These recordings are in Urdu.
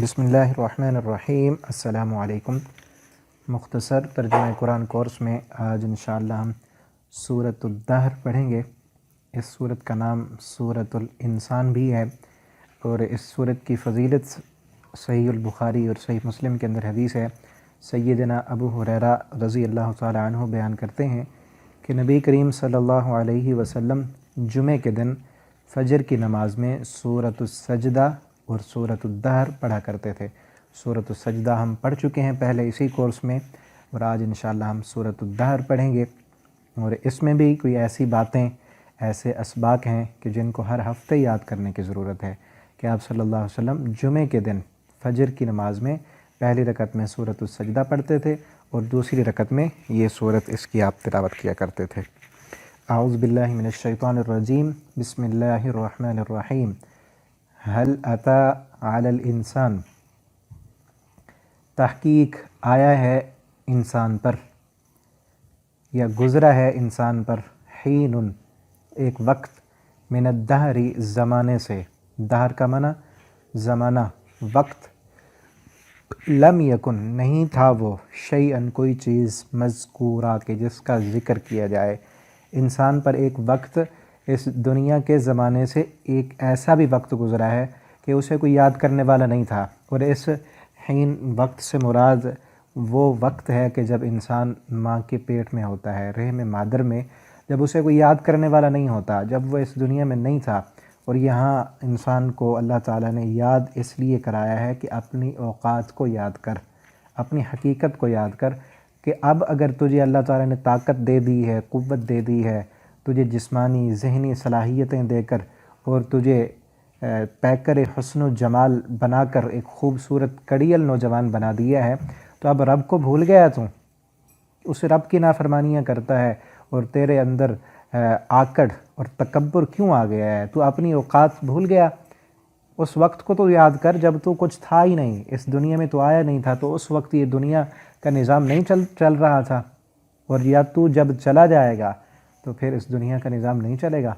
بسم اللہ الرحمن الرحیم۔ السلام علیکم۔ مختصر ترجمہ قرآن کورس میں آج انشاءاللہ ہم سورۃ الدہر پڑھیں گے۔ اس سورت کا نام سورۃ الانسان بھی ہے، اور اس سورت کی فضیلت صحیح البخاری اور صحیح مسلم کے اندر حدیث ہے۔ سیدنا ابو ہریرہ رضی اللہ تعالی عنہ بیان کرتے ہیں کہ نبی کریم صلی اللہ علیہ وسلم جمعہ کے دن فجر کی نماز میں سورۃ السجدہ اور سورۃ الدہر پڑھا کرتے تھے۔ سورۃ السجدہ ہم پڑھ چکے ہیں پہلے اسی کورس میں، اور آج انشاءاللہ ہم سورۃ الدہر پڑھیں گے۔ اور اس میں بھی کوئی ایسی باتیں، ایسے اسباق ہیں کہ جن کو ہر ہفتے یاد کرنے کی ضرورت ہے کہ آپ صلی اللہ علیہ وسلم جمعہ کے دن فجر کی نماز میں پہلی رکعت میں سورۃ السجدہ پڑھتے تھے اور دوسری رکعت میں یہ سورت اس کی آپ تلاوت کیا کرتے تھے۔ اعوذ باللہ من الشیطان الرجیم، بسم اللہ الرحمن الرحیم۔ هل اتی علی الانسان، تحقیق آیا ہے انسان پر یا گزرا ہے انسان پر، حین ایک وقت، من الدہر زمانے سے، دہر کا معنی زمانہ، وقت، لم یکن نہیں تھا وہ، شیئن کوئی چیز، مذکورہ کہ جس کا ذکر کیا جائے۔ انسان پر ایک وقت اس دنیا کے زمانے سے ایک ایسا بھی وقت گزرا ہے کہ اسے کوئی یاد کرنے والا نہیں تھا، اور اس حین وقت سے مراد وہ وقت ہے کہ جب انسان ماں کے پیٹ میں ہوتا ہے، رحم مادر میں، جب اسے کوئی یاد کرنے والا نہیں ہوتا، جب وہ اس دنیا میں نہیں تھا۔ اور یہاں انسان کو اللہ تعالیٰ نے یاد اس لیے کرایا ہے کہ اپنی اوقات کو یاد کر، اپنی حقیقت کو یاد کر کہ اب اگر تجھے اللہ تعالیٰ نے طاقت دے دی ہے، قوت دے دی ہے، تجھے جسمانی ذہنی صلاحیتیں دے کر، اور تجھے پیکر حسن و جمال بنا کر ایک خوبصورت کڑیل نوجوان بنا دیا ہے، تو اب رب کو بھول گیا، تو اس رب کی نافرمانیاں کرتا ہے، اور تیرے اندر آکڑ اور تکبر کیوں آ گیا ہے؟ تو اپنی اوقات بھول گیا۔ اس وقت کو تو یاد کر جب تو کچھ تھا ہی نہیں، اس دنیا میں تو آیا نہیں تھا، تو اس وقت یہ دنیا کا نظام نہیں چل رہا تھا، اور یا تو جب چلا جائے گا تو پھر اس دنیا کا نظام نہیں چلے گا۔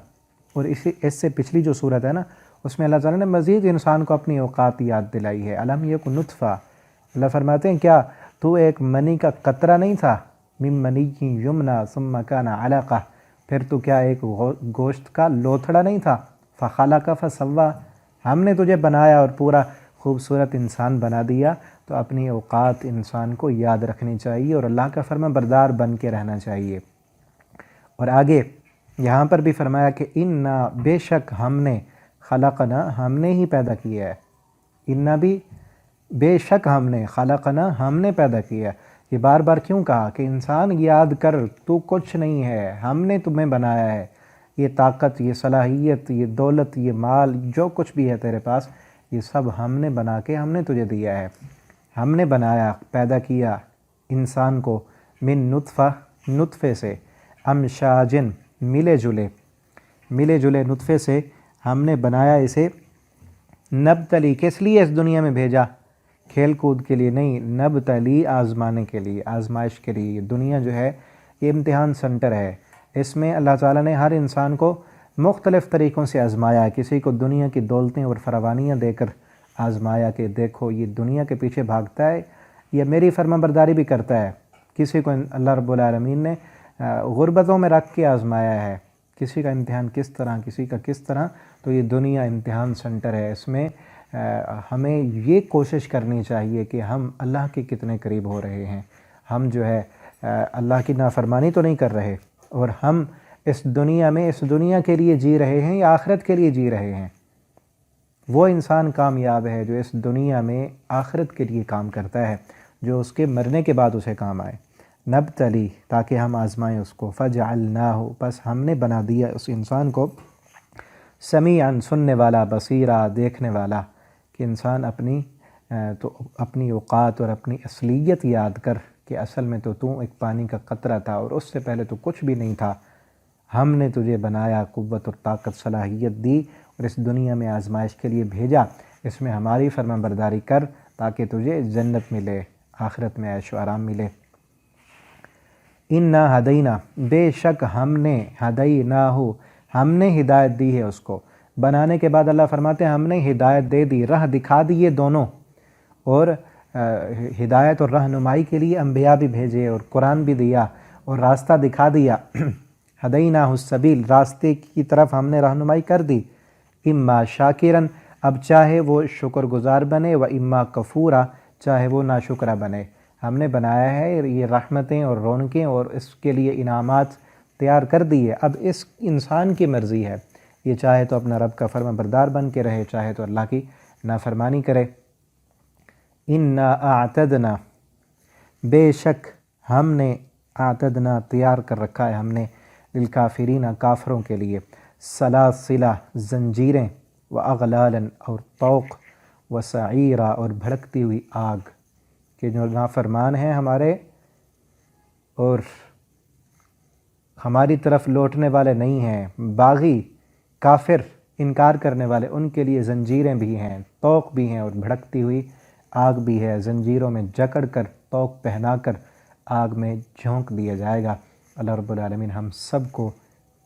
اور اس سے پچھلی جو صورت ہے نا، اس میں اللہ تعالیٰ نے مزید انسان کو اپنی اوقات یاد دلائی ہے۔ الم یک نطفہ، اللہ فرماتے ہیں کیا تو ایک منی کا قطرہ نہیں تھا، من منی یمنا ثم کان علقہ، پھر تو کیا ایک گوشت کا لوتھڑا نہیں تھا، فخلق فسوی، ہم نے تجھے بنایا اور پورا خوبصورت انسان بنا دیا۔ تو اپنی اوقات انسان کو یاد رکھنی چاہیے اور اللہ کا فرما بردار بن کے رہنا چاہیے۔ اور آگے یہاں پر بھی فرمایا کہ انا بے شک ہم نے، خلقنا ہم نے ہی پیدا کیا ہے، انا بھی بے شک ہم نے، خلقنا ہم نے پیدا کیا ہے۔ یہ بار بار کیوں کہا کہ انسان یاد کر، تو کچھ نہیں ہے، ہم نے تمہیں بنایا ہے۔ یہ طاقت، یہ صلاحیت، یہ دولت، یہ مال، جو کچھ بھی ہے تیرے پاس، یہ سب ہم نے بنا کے ہم نے تجھے دیا ہے۔ ہم نے بنایا، پیدا کیا انسان کو، من نطفہ نطفے سے، امشاجن ملے جلے نطفے سے ہم نے بنایا اسے، نبتلی کس لیے اس دنیا میں بھیجا؟ کھیل کود کے لیے نہیں، نبتلی آزمانے کے لیے، آزمائش کے لیے۔ یہ دنیا جو ہے یہ امتحان سنٹر ہے، اس میں اللہ تعالیٰ نے ہر انسان کو مختلف طریقوں سے آزمایا ہے۔ کسی کو دنیا کی دولتیں اور فراوانیاں دے کر آزمایا کہ دیکھو یہ دنیا کے پیچھے بھاگتا ہے یا میری فرما برداری بھی کرتا ہے۔ کسی کو اللہ رب العالمین نے غربتوں میں رکھ کے آزمایا ہے، کسی کا امتحان کس طرح، کسی کا کس طرح۔ تو یہ دنیا امتحان سنٹر ہے، اس میں ہمیں یہ کوشش کرنی چاہیے کہ ہم اللہ کے کتنے قریب ہو رہے ہیں، ہم جو ہے اللہ کی نافرمانی تو نہیں کر رہے، اور ہم اس دنیا میں اس دنیا کے لیے جی رہے ہیں یا آخرت کے لیے جی رہے ہیں۔ وہ انسان کامیاب ہے جو اس دنیا میں آخرت کے لیے کام کرتا ہے، جو اس کے مرنے کے بعد اسے کام آئے۔ نبتلی تاکہ ہم آزمائیں اس کو، فجعلناہ پس ہم نے بنا دیا اس انسان کو، سمیعاً سننے والا، بصیرا دیکھنے والا، کہ انسان اپنی اوقات اور اپنی اصلیت یاد کر کہ اصل میں تو ایک پانی کا قطرہ تھا اور اس سے پہلے تو کچھ بھی نہیں تھا۔ ہم نے تجھے بنایا، قوت اور طاقت صلاحیت دی، اور اس دنیا میں آزمائش کے لیے بھیجا، اس میں ہماری فرما برداری کر تاکہ تجھے جنت ملے، آخرت میں عیش و آرام ملے۔ انا ہدینا بے شک ہم نے، ہدیناہ ہم نے ہدایت دی ہے اس کو۔ بنانے کے بعد اللہ فرماتے ہیں ہم نے ہدایت دے دی، راہ دکھا دی، یہ دونوں اور ہدایت اور رہنمائی کے لیے انبیاء بھی بھیجے اور قرآن بھی دیا اور راستہ دکھا دیا۔ ہدیناہ السبیل، راستے کی طرف ہم نے رہنمائی کر دی۔ اما شاکرن، اب چاہے وہ شکر گزار بنے، و اما کفورا، چاہے وہ ناشکرہ بنے۔ ہم نے بنایا ہے یہ رحمتیں اور رونقیں اور اس کے لیے انعامات تیار کر دیے، اب اس انسان کی مرضی ہے، یہ چاہے تو اپنا رب کا فرما بردار بن کے رہے، چاہے تو اللہ کی نافرمانی کرے۔ انا اعتدنا، بے شک ہم نے، اعتدنا تیار کر رکھا ہے ہم نے، للکافرین کافروں کے لیے، سلاسلہ زنجیریں، و اغلالا اور طوق، و سعیرا اور بھڑکتی ہوئی آگ، کہ جو نافرمان ہیں ہمارے اور ہماری طرف لوٹنے والے نہیں ہیں، باغی کافر انکار کرنے والے، ان کے لیے زنجیریں بھی ہیں، طوق بھی ہیں اور بھڑکتی ہوئی آگ بھی ہے۔ زنجیروں میں جکڑ کر، طوق پہنا کر آگ میں جھونک دیا جائے گا۔ اللہ رب العالمین ہم سب کو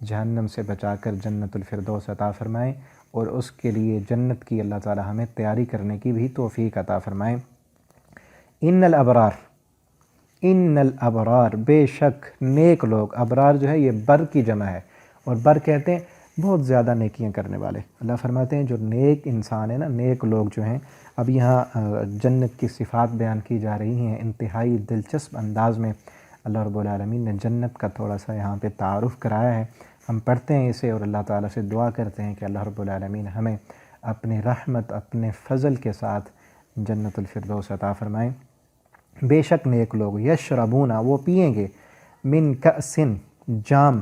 جہنم سے بچا کر جنت الفردوس عطا فرمائیں، اور اس کے لیے جنت کی اللہ تعالی ہمیں تیاری کرنے کی بھی توفیق عطا فرمائیں۔ ان الابرار، ان الابرار، بے شک نیک لوگ، ابرار جو ہے یہ بر کی جمع ہے، اور بر کہتے ہیں بہت زیادہ نیکیاں کرنے والے۔ اللہ فرماتے ہیں جو نیک انسان ہے نا، نیک لوگ جو ہیں، اب یہاں جنت کی صفات بیان کی جا رہی ہیں انتہائی دلچسپ انداز میں۔ اللہ رب العالمین نے جنت کا تھوڑا سا یہاں پہ تعارف کرایا ہے، ہم پڑھتے ہیں اسے اور اللہ تعالیٰ سے دعا کرتے ہیں کہ اللہ رب العالمین ہمیں اپنے رحمت، اپنے فضل کے ساتھ جنت الفردوس عطا فرمائیں۔ بے شک نیک لوگ، یشربون، وہ پئیں گے، من کأسن، جام،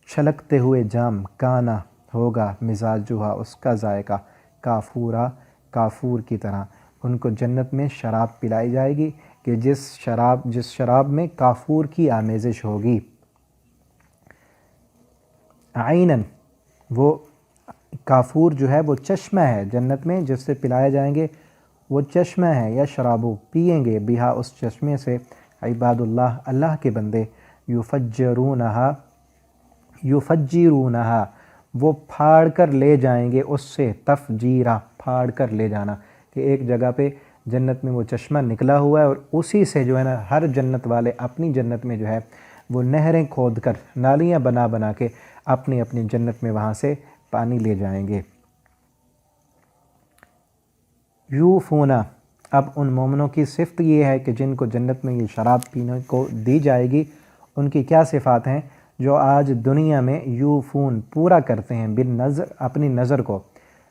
چھلکتے ہوئے جام، کانا ہوگا، مزاجہا، اس کا ذائقہ، کافورا، کافور کی طرح۔ ان کو جنت میں شراب پلائی جائے گی کہ جس شراب میں کافور کی آمیزش ہوگی۔ عینن، وہ کافور جو ہے وہ چشمہ ہے جنت میں جس سے پلائے جائیں گے، وہ چشمہ ہے، یا شرابو، پئیں گے، بہا، اس چشمے سے، عباد اللہ، اللہ کے بندے، یفجرونہا، یفجرونہا، وہ پھاڑ کر لے جائیں گے اس سے، تفجیرہ، پھاڑ کر لے جانا، کہ ایک جگہ پہ جنت میں وہ چشمہ نکلا ہوا ہے اور اسی سے جو ہے نا ہر جنت والے اپنی جنت میں جو ہے وہ نہریں کھود کر، نالیاں بنا بنا کے اپنی اپنی جنت میں وہاں سے پانی لے جائیں گے۔ یوفونا، اب ان مومنوں کی صفت یہ ہے کہ جن کو جنت میں یہ شراب پینے کو دی جائے گی، ان کی کیا صفات ہیں؟ جو آج دنیا میں یوفون، پورا کرتے ہیں، بالنظر، اپنی نظر کو۔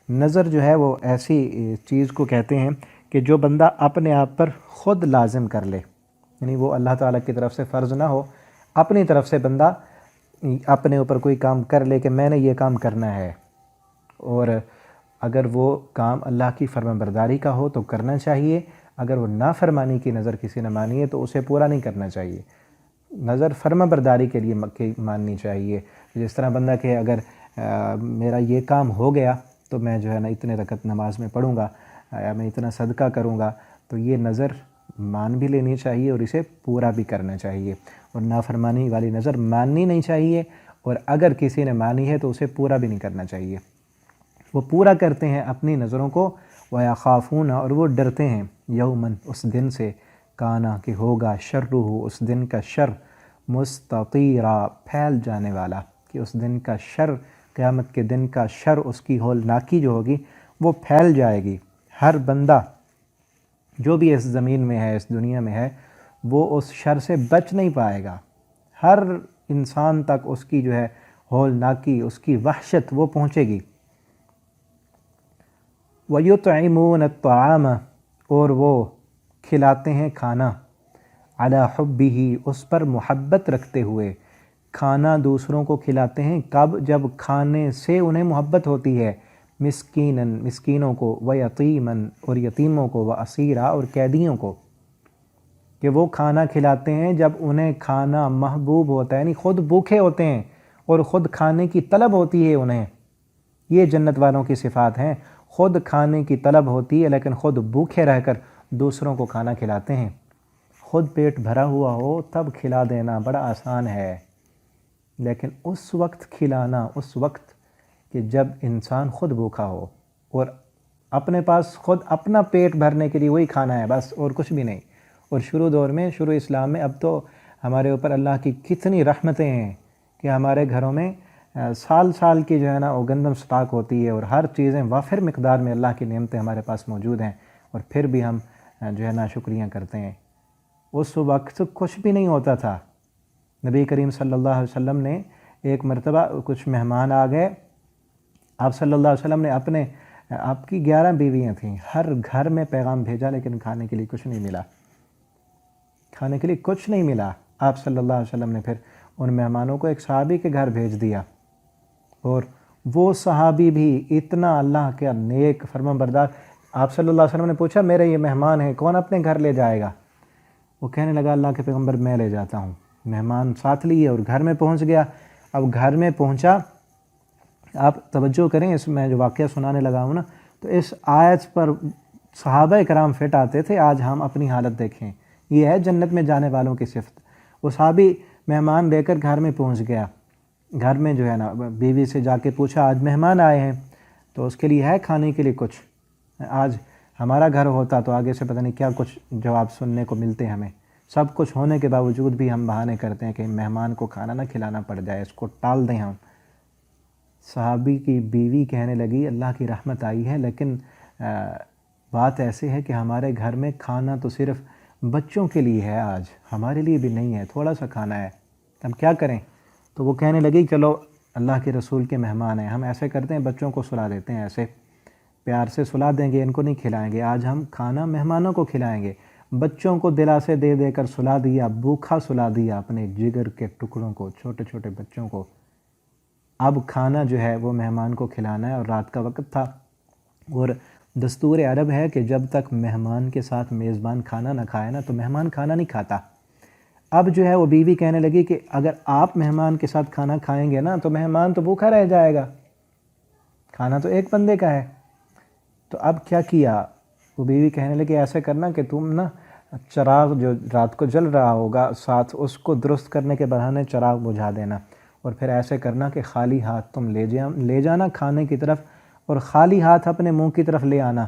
نظر جو ہے وہ ایسی چیز کو کہتے ہیں کہ جو بندہ اپنے آپ پر خود لازم کر لے، یعنی وہ اللہ تعالیٰ کی طرف سے فرض نہ ہو، اپنی طرف سے بندہ اپنے اوپر کوئی کام کر لے کہ میں نے یہ کام کرنا ہے، اور اگر وہ کام اللہ کی فرما برداری کا ہو تو کرنا چاہیے، اگر وہ نافرمانی کی نظر کسی نے مانی ہے تو اسے پورا نہیں کرنا چاہیے، نظر فرما برداری کے لیے ماننی چاہیے۔ جس طرح بندہ کہ اگر میرا یہ کام ہو گیا تو میں جو ہے نا اتنے رکعت نماز میں پڑھوں گا، یا میں اتنا صدقہ کروں گا، تو یہ نظر مان بھی لینی چاہیے اور اسے پورا بھی کرنا چاہیے، اور نافرمانی والی نظر ماننی نہیں چاہیے، اور اگر کسی نے مانی ہے تو اسے پورا بھی نہیں کرنا چاہیے۔ وہ پورا کرتے ہیں اپنی نظروں کو، وَيَخَافُونَ، اور وہ ڈرتے ہیں، یومن، اس دن سے، کانا، کہ ہوگا، شرہ، اس دن کا شر، مستطیرا، پھیل جانے والا، کہ اس دن کا شر، قیامت کے دن کا شر، اس کی ہولناکی جو ہوگی وہ پھیل جائے گی۔ ہر بندہ جو بھی اس زمین میں ہے، اس دنیا میں ہے، وہ اس شر سے بچ نہیں پائے گا، ہر انسان تک اس کی جو ہے ہولناکی، اس کی وحشت وہ پہنچے گی۔ وَيُطْعِمُونَ الطَّعَامَ، اور وہ کھلاتے ہیں کھانا، عَلَى حُبِّهِ، اس پر محبت رکھتے ہوئے، کھانا دوسروں کو کھلاتے ہیں کب؟ جب کھانے سے انہیں محبت ہوتی ہے، مسکیناً، مسکینوں کو، وَيَتِیمًا، اور یتیموں کو، وَأَسِیرًا، اور قیدیوں کو، کہ وہ کھانا کھلاتے ہیں جب انہیں کھانا محبوب ہوتا ہے، یعنی خود بھوکے ہوتے ہیں اور خود کھانے کی طلب ہوتی ہے انہیں۔ یہ جنت والوں کی صفات ہیں، خود کھانے کی طلب ہوتی ہے لیکن خود بھوکے رہ کر دوسروں کو کھانا کھلاتے ہیں۔ خود پیٹ بھرا ہوا ہو تب کھلا دینا بڑا آسان ہے، لیکن اس وقت کھلانا، اس وقت کہ جب انسان خود بھوکا ہو اور اپنے پاس خود اپنا پیٹ بھرنے کے لیے وہی کھانا ہے بس، اور کچھ بھی نہیں۔ اور شروع دور میں، شروع اسلام میں، اب تو ہمارے اوپر اللہ کی کتنی رحمتیں ہیں کہ ہمارے گھروں میں سال سال کی جو ہے نا وہ گندم سٹاک ہوتی ہے، اور ہر چیزیں وافر مقدار میں اللہ کی نعمتیں ہمارے پاس موجود ہیں، اور پھر بھی ہم جو ہے نا شکریہ کرتے ہیں۔ اس وقت کچھ بھی نہیں ہوتا تھا۔ نبی کریم صلی اللہ علیہ وسلم نے ایک مرتبہ کچھ مہمان آ گئے، آپ صلی اللہ علیہ وسلم نے آپ کی 11 بیویاں تھیں، ہر گھر میں پیغام بھیجا، لیکن کھانے کے لیے کچھ نہیں ملا، کھانے کے لیے کچھ نہیں ملا۔ آپ صلی اللہ علیہ وسلم نے پھر ان مہمانوں کو ایک صحابی کے گھر بھیج دیا، اور وہ صحابی بھی اتنا اللہ کے نیک فرما بردار، آپ صلی اللہ علیہ وسلم نے پوچھا میرے یہ مہمان ہیں، کون اپنے گھر لے جائے گا؟ وہ کہنے لگا اللہ کے پیغمبر میں لے جاتا ہوں۔ مہمان ساتھ لیے اور گھر میں پہنچ گیا۔ اب گھر میں پہنچا، آپ توجہ کریں، اس میں جو واقعہ سنانے لگا ہوں نا، تو اس آیت پر صحابہ کرام فٹ آتے تھے۔ آج ہم اپنی حالت دیکھیں، یہ ہے جنت میں جانے والوں کی صفت۔ وہ صحابی مہمان لے کر گھر میں پہنچ گیا، گھر میں جو ہے نا بیوی سے جا کے پوچھا آج مہمان آئے ہیں تو اس کے لیے ہے کھانے کے لیے کچھ؟ آج ہمارا گھر ہوتا تو آگے سے پتہ نہیں کیا کچھ جواب سننے کو ملتے ہمیں۔ سب کچھ ہونے کے باوجود بھی ہم بہانے کرتے ہیں کہ مہمان کو کھانا نہ کھلانا پڑ جائے، اس کو ٹال دیں ہم۔ صحابی کی بیوی کہنے لگی اللہ کی رحمت آئی ہے، لیکن بات ایسے ہے کہ ہمارے گھر میں کھانا تو صرف بچوں کے لیے ہے، آج ہمارے لیے بھی نہیں ہے، تھوڑا سا کھانا ہے، ہم کیا کریں؟ تو وہ کہنے لگی چلو اللہ کے رسول کے مہمان ہیں، ہم ایسے کرتے ہیں بچوں کو سلا دیتے ہیں، ایسے پیار سے سلا دیں گے، ان کو نہیں کھلائیں گے، آج ہم کھانا مہمانوں کو کھلائیں گے۔ بچوں کو دلاسے دے دے کر سلا دیا، بھوکھا سلا دیا اپنے جگر کے ٹکڑوں کو، چھوٹے چھوٹے بچوں کو۔ اب کھانا جو ہے وہ مہمان کو کھلانا ہے، اور رات کا وقت تھا، اور دستور عرب ہے کہ جب تک مہمان کے ساتھ میزبان کھانا نہ کھائے نا تو مہمان کھانا نہیں کھاتا۔ اب جو ہے وہ بیوی کہنے لگی کہ اگر آپ مہمان کے ساتھ کھانا کھائیں گے نا تو مہمان تو بھوکا رہ جائے گا، کھانا تو ایک بندے کا ہے۔ تو اب کیا کیا؟ وہ بیوی کہنے لگی ایسے کرنا کہ تم نا چراغ جو رات کو جل رہا ہوگا ساتھ، اس کو درست کرنے کے بہانے چراغ بجھا دینا، اور پھر ایسے کرنا کہ خالی ہاتھ تم لے جانا کھانے کی طرف، اور خالی ہاتھ اپنے منہ کی طرف لے آنا۔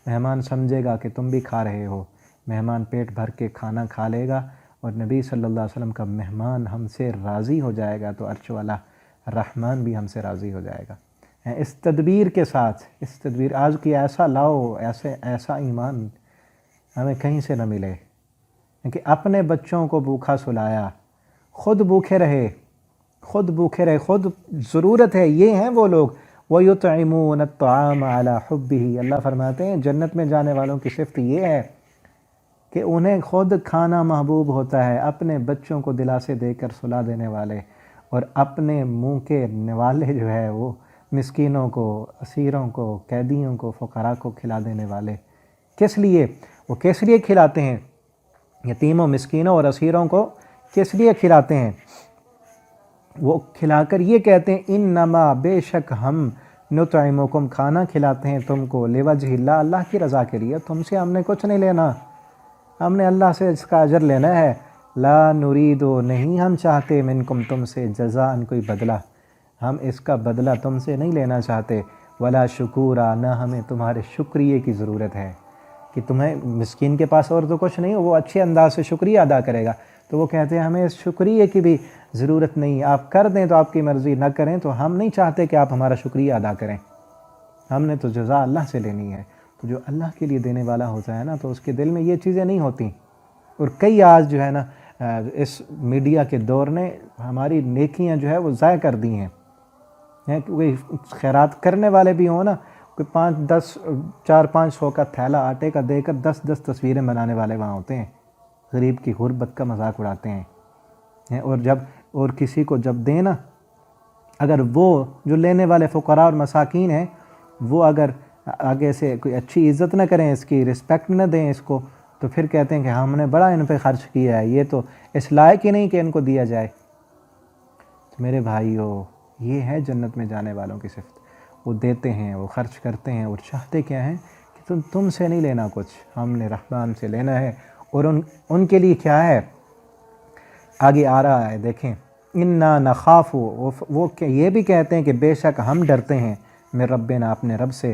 مہمان سمجھے گا کہ تم بھی کھا رہے ہو، مہمان پیٹ بھر کے کھانا کھا لے گا، اور نبی صلی اللہ علیہ وسلم کا مہمان ہم سے راضی ہو جائے گا تو عرش والا رحمان بھی ہم سے راضی ہو جائے گا۔ اس تدبیر کے ساتھ، اس تدبیر آج کی ایسا لاؤ، ایسا ایمان ہمیں کہیں سے نہ ملے کہ اپنے بچوں کو بھوکھا سلایا، خود بھوکے رہے، خود ضرورت ہے۔ یہ ہیں وہ لوگ وَيُطْعِمُونَ الطَّعَامَ عَلَى حُبِّهِ، اللہ فرماتے ہیں جنت میں جانے والوں کی صفت یہ ہے کہ انہیں خود کھانا محبوب ہوتا ہے، اپنے بچوں کو دلاسے دے کر سلا دینے والے، اور اپنے منہ کے نوالے جو ہے وہ مسکینوں کو، اسیروں کو، قیدیوں کو، فقراء کو کھلا دینے والے۔ کس لیے؟ وہ کس لیے کھلاتے ہیں؟ یتیموں، مسکینوں اور اسیروں کو کس لیے کھلاتے ہیں؟ وہ کھلا کر یہ کہتے ہیں انما، بے شک ہم نطعمکم، کھانا کھلاتے ہیں تم کو لوجہ اللہ، اللہ کی رضا کے لیے، تم سے ہم نے کچھ نہیں لینا، ہم نے اللہ سے اس کا اجر لینا ہے۔ لا نرید، نہیں ہم چاہتے، منکم، تم سے، جزاء، کوئی بدلہ، ہم اس کا بدلہ تم سے نہیں لینا چاہتے، ولا شکورا، نہ ہمیں تمہارے شکریے کی ضرورت ہے، کہ تمہیں مسکین کے پاس اور تو کچھ نہیں، وہ اچھے انداز سے شکریہ ادا کرے گا، تو وہ کہتے ہیں ہمیں اس شکریہ کی بھی ضرورت نہیں، آپ کر دیں تو آپ کی مرضی، نہ کریں تو ہم نہیں چاہتے کہ آپ ہمارا شکریہ ادا کریں، ہم نے تو جزا اللہ سے لینی ہے۔ تو جو اللہ کے لیے دینے والا ہوتا ہے نا تو اس کے دل میں یہ چیزیں نہیں ہوتی۔ اور کئی آج جو ہے نا اس میڈیا کے دور نے ہماری نیکیاں جو ہے وہ ضائع کر دی ہیں۔ کوئی خیرات کرنے والے بھی ہوں نا، کوئی 400-500 کا تھیلا آٹے کا دے کر 10 تصویریں بنانے والے وہاں ہوتے ہیں، غریب کی غربت کا مذاق اڑاتے ہیں۔ اور کسی کو جب دیں نا، اگر وہ جو لینے والے فقراء اور مساکین ہیں وہ اگر آگے سے کوئی اچھی عزت نہ کریں، اس کی رسپیکٹ نہ دیں اس کو، تو پھر کہتے ہیں کہ ہم نے بڑا ان پہ خرچ کیا ہے، یہ تو اس لائق ہی نہیں کہ ان کو دیا جائے۔ تو میرے بھائیو، یہ ہے جنت میں جانے والوں کی صفت، وہ دیتے ہیں، وہ خرچ کرتے ہیں، اور چاہتے کیا ہیں کہ تم سے نہیں لینا کچھ، ہم نے رحمان سے لینا ہے۔ اور ان کے لیے کیا ہے؟ آگے آ رہا ہے، دیکھیں، انا نخاف، وہ یہ بھی کہتے ہیں کہ بے شک ہم ڈرتے ہیں، من ربنا، اپنے رب سے،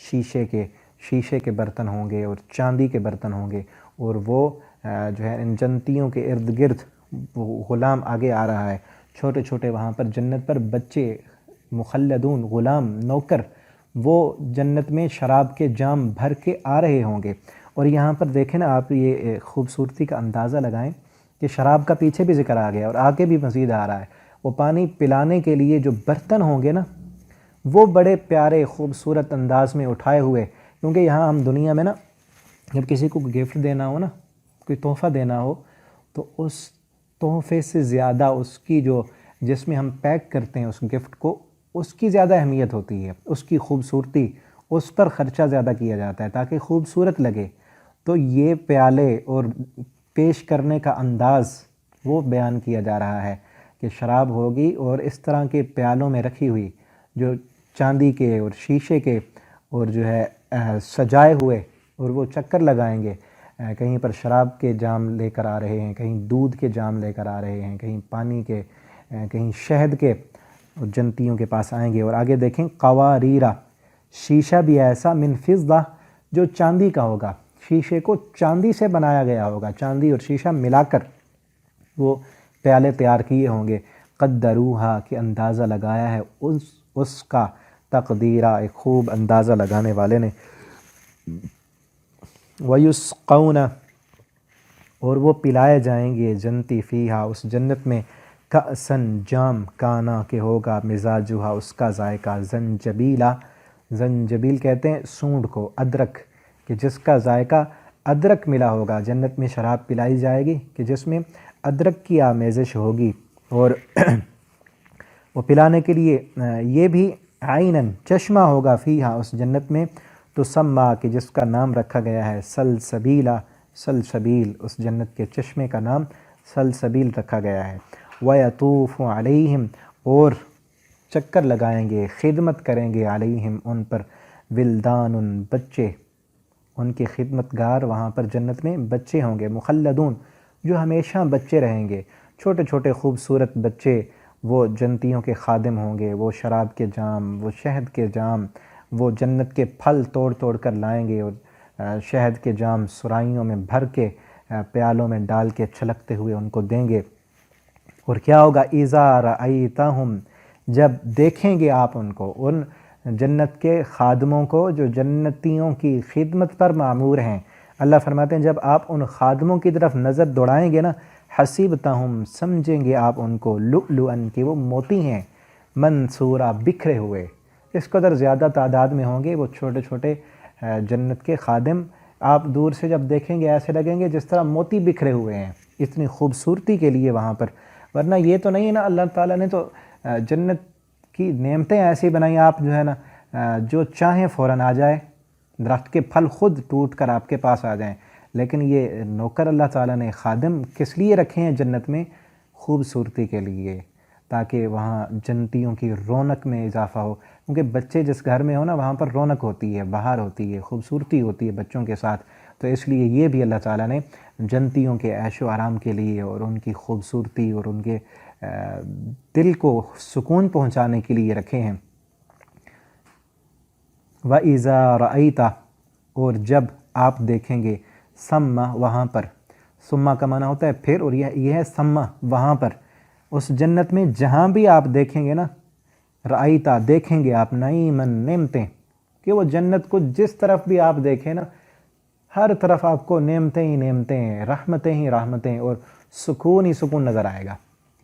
شیشے کے برتن ہوں گے اور چاندی کے برتن ہوں گے، اور وہ جو ہے ان جنتیوں کے ارد گرد وہ غلام آگے آ رہا ہے، چھوٹے چھوٹے وہاں پر جنت پر بچے، مخلدون، غلام، نوکر، وہ جنت میں شراب کے جام بھر کے آ رہے ہوں گے۔ اور یہاں پر دیکھیں نا آپ، یہ خوبصورتی کا اندازہ لگائیں کہ شراب کا پیچھے بھی ذکر آ گیا اور آگے بھی مزید آ رہا ہے۔ وہ پانی پلانے کے لیے جو برتن ہوں گے نا، وہ بڑے پیارے خوبصورت انداز میں اٹھائے ہوئے، کیونکہ یہاں ہم دنیا میں نا جب کسی کو گفٹ دینا ہو نا، کوئی تحفہ دینا ہو، تو اس تحفے سے زیادہ اس کی جو جس میں ہم پیک کرتے ہیں اس گفٹ کو، اس کی زیادہ اہمیت ہوتی ہے، اس کی خوبصورتی، اس پر خرچہ زیادہ کیا جاتا ہے تاکہ خوبصورت لگے۔ تو یہ پیالے اور پیش کرنے کا انداز وہ بیان کیا جا رہا ہے کہ شراب ہوگی اور اس طرح کے پیالوں میں رکھی ہوئی جو چاندی کے اور شیشے کے اور جو ہے سجائے ہوئے، اور وہ چکر لگائیں گے، کہیں پر شراب کے جام لے کر آ رہے ہیں، کہیں دودھ کے جام لے کر آ رہے ہیں، کہیں پانی کے، کہیں شہد کے، جنتیوں کے پاس آئیں گے۔ اور آگے دیکھیں، قواریرا، شیشہ بھی ایسا، من فضہ، جو چاندی کا ہوگا، شیشے کو چاندی سے بنایا گیا ہوگا، چاندی اور شیشہ ملا کر وہ پیالے تیار کیے ہوں گے۔ قدروہا، کہ اندازہ لگایا ہے اس کا، تقدیرہ، ایک خوب اندازہ لگانے والے نے۔ وَيُسْقَوْنَ، اور وہ پلائے جائیں گے جنتی فیہا، اس جنت میں، کأسن، جام، کانا، کہ ہوگا، مزاجہا، اس کا ذائقہ، زنجبیلا، زنجبیل کہتے ہیں سونڈ کو، ادرک، کہ جس کا ذائقہ ادرک ملا ہوگا۔ جنت میں شراب پلائی جائے گی کہ جس میں ادرک کی آمیزش ہوگی، اور وہ پلانے کے لیے یہ بھی عینن، چشمہ ہوگا، فیہا، اس جنت میں، تو سما، کہ جس کا نام رکھا گیا ہے سلسبیلا، سلسبیل، اس جنت کے چشمے کا نام سلسبیل رکھا گیا ہے۔ وَيَطُوفُ عَلَيْهِمْ، اور چکر لگائیں گے، خدمت کریں گے، علیہم، ان پر، ولدان، بچے، ان کے خدمت گار وہاں پر جنت میں بچے ہوں گے، مخلدون، جو ہمیشہ بچے رہیں گے، چھوٹے چھوٹے خوبصورت بچے، وہ جنتیوں کے خادم ہوں گے، وہ شراب کے جام، وہ شہد کے جام، وہ جنت کے پھل توڑ توڑ کر لائیں گے، اور شہد کے جام سرائیوں میں بھر کے پیالوں میں ڈال کے چھلکتے ہوئے ان کو دیں گے۔ اور کیا ہوگا، اِذَا رَأَيْتَهُمْ، جب دیکھیں گے آپ ان کو، ان جنت کے خادموں کو جو جنتیوں کی خدمت پر معمور ہیں۔ اللہ فرماتے ہیں جب آپ ان خادموں کی طرف نظر دوڑائیں گے نا، حسیبتہم، سمجھیں گے آپ ان کو، لؤلؤاً، کہ وہ موتی ہیں، منثورا، بکھرے ہوئے، اس قدر زیادہ تعداد میں ہوں گے وہ چھوٹے چھوٹے جنت کے خادم۔ آپ دور سے جب دیکھیں گے ایسے لگیں گے جس طرح موتی بکھرے ہوئے ہیں، اتنی خوبصورتی کے لیے وہاں پر۔ ورنہ یہ تو نہیں ہے نا، اللہ تعالیٰ نے تو جنت کی نعمتیں ایسی بنائیں، آپ جو ہے نا جو چاہیں فوراً آ جائے، درخت کے پھل خود ٹوٹ کر آپ کے پاس آ جائیں۔ لیکن یہ نوکر اللہ تعالیٰ نے خادم کس لیے رکھے ہیں جنت میں؟ خوبصورتی کے لیے، تاکہ وہاں جنتیوں کی رونق میں اضافہ ہو، کیونکہ بچے جس گھر میں ہو نا وہاں پر رونق ہوتی ہے، بہار ہوتی ہے، خوبصورتی ہوتی ہے بچوں کے ساتھ۔ تو اس لیے یہ بھی اللہ تعالیٰ نے جنتیوں کے عیش و آرام کے لیے اور ان کی خوبصورتی اور ان کے دل کو سکون پہنچانے کے لیے رکھے ہیں۔ وَإِذَا رَأَيْتَ، اور جب آپ دیکھیں گے، ثَمَّ، وہاں پر، ثُمَّ کا معنی ہوتا ہے پھر، اور یہ ہے ثَمَّ، وہاں پر، اس جنت میں جہاں بھی آپ دیکھیں گے نا، رأیتا، دیکھیں گے آپ، نعیماً، نعمتیں، کہ وہ جنت کو جس طرف بھی آپ دیکھیں نا، ہر طرف آپ کو نعمتیں ہی نعمتیں، رحمتیں ہی رحمتیں، اور سکون ہی سکون نظر آئے گا۔